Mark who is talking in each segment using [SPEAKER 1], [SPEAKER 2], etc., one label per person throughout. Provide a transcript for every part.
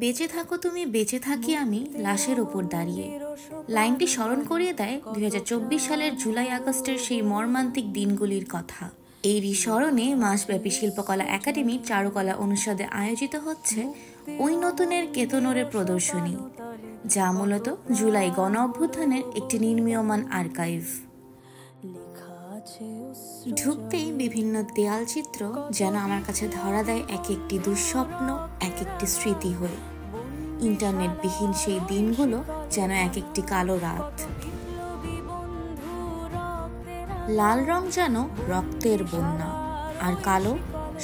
[SPEAKER 1] বেঁচে থাকো তুমি, বেঁচে থাকি আমি, লাশের ওপর দাঁড়িয়ে। লাইনটি স্মরণ করিয়ে দেয় 2024 সালের জুলাই আগস্টের সেই মর্মান্তিক দিনগুলির কথা। এরই স্মরণে মাসব্যাপী শিল্পকলা একাডেমির চারুকলা অনুষদে আয়োজিত হচ্ছে ওই নতুনের কেতনরে প্রদর্শনী, যা মূলত জুলাই গণ অভ্যুত্থানের একটি নির্মীয়মান আর্কাইভ। ঢুকতেই বিভিন্ন দেয়াল চিত্র যেন আমার কাছে ধরা দেয় এক একটি দুঃস্বপ্ন, এক একটি স্মৃতি হয়ে। ইন্টারনেটবিহীন সেই দিনগুলো যেন এক একটি কালো রাত। লাল রং যেন রক্তের বন্যা, আর কালো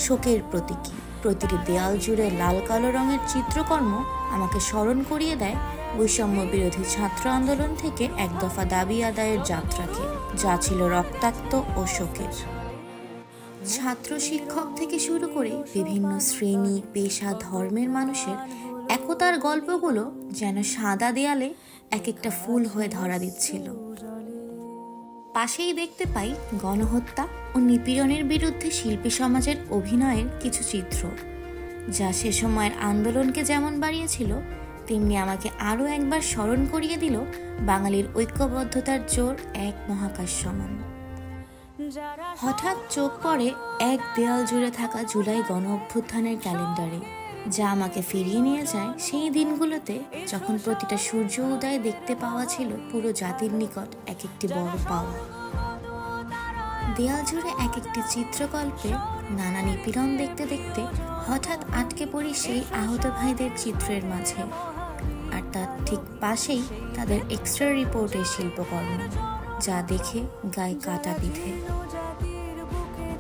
[SPEAKER 1] শোকের প্রতীকী। প্রতিটি দেয়াল জুড়ে লাল কালো রঙের চিত্রকর্ম আমাকে স্মরণ করিয়ে দেয় বৈষম্য বিরোধী ছাত্র আন্দোলন থেকে এক দফা দাবি আদায়ের যাত্রাকে, যা ছিল রক্তাক্ত ও শোকের। ছাত্র শিক্ষক থেকে শুরু করে বিভিন্ন শ্রেণী, পেশা, ধর্মের মানুষের একতার গল্পগুলো যেন সাদা দেয়ালে এক একটা ফুল হয়ে ধরা দিচ্ছিল। পাশেই দেখতে পাই গণহত্যা ও নিপীড়নের বিরুদ্ধে শিল্পী সমাজের অভিনয়ের কিছু চিত্র, যা সে সময়ের আন্দোলনকে যেমন বাড়িয়েছিল, তেমনি আমাকে আরও একবার স্মরণ করিয়ে দিল বাঙালির ঐক্যবদ্ধতার জোর এক মহাকাশ সমান। হঠাৎ চোখ পড়ে এক দেয়াল জুড়ে থাকা জুলাই গণ অভ্যুত্থানের ক্যালেন্ডারে, যা আমাকে ফিরিয়ে নিয়ে যায় সেই দিনগুলোতে যখন প্রতিটা সূর্য উদয় দেখতে পাওয়া ছিল পুরো জাতির নিকট এক একটি বড় পাওয়া। দেয়াল জুড়ে এক একটি চিত্রকল্পে নানা নিপীড়ন দেখতে দেখতে হঠাৎ আটকে পড়ি সেই আহত ভাইদের চিত্রের মাঝে, আর তার ঠিক পাশেই তাদের এক্সট্রা রিপোর্টের শিল্পকর্ম, যা দেখে গায়ে কাটা বিঁধে।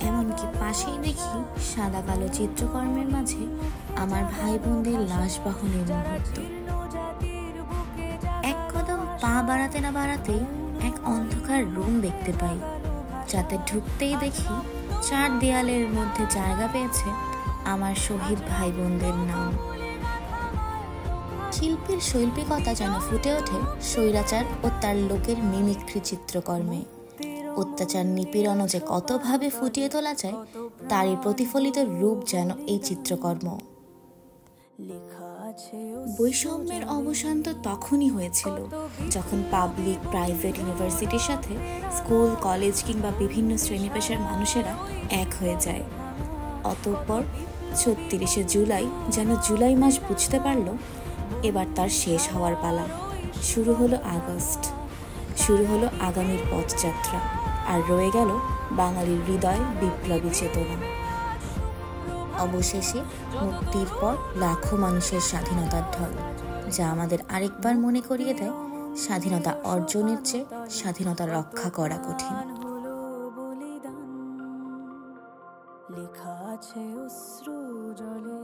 [SPEAKER 1] এমনকি পাশেই দেখি সাদা কালো চিত্রকর্মের মাঝে আমার ভাই বোনদের লাশ বহনের মুহূর্ত। এক কদম পা বাড়াতে না বাড়াতেই এক অন্ধকার রুম দেখতে পাই, যাতে ঢুকতেই দেখি 4 দেয়ালের মধ্যে জায়গা পেয়েছে আমার শহীদ ভাই বোনদের নাম। শিল্পীর শৈল্পিকতা যেন ফুটে ওঠে স্বৈরাচার ও তার লোকের মিমিক্রি চিত্রকর্মে। অত্যাচার, নিপীড়নও যে কতভাবে ফুটিয়ে তোলা যায় তারই প্রতিফলিত রূপ যেন এই চিত্রকর্ম। বৈষম্যের অবসান তো তখনই হয়েছিল যখন পাবলিক, প্রাইভেট ইউনিভার্সিটির সাথে স্কুল, কলেজ কিংবা বিভিন্ন শ্রেণী পেশার মানুষেরা এক হয়ে যায়। অতঃপর 36শে জুলাই যেন জুলাই মাস বুঝতে পারল এবার তার শেষ হওয়ার পালা। শুরু হলো আগস্ট, শুরু হলো আগামীর পথযাত্রা, আর রয়ে গেল বাঙালির হৃদয় বিপ্লবী চেতনা। অবশেষে মুক্তির পর লাখো মানুষের স্বাধীনতার ঢল, যা আমাদের আরেকবার মনে করিয়ে দেয় স্বাধীনতা অর্জনের চেয়ে স্বাধীনতা রক্ষা করা কঠিন।
[SPEAKER 2] লেখা আছে অশ্রু জলে।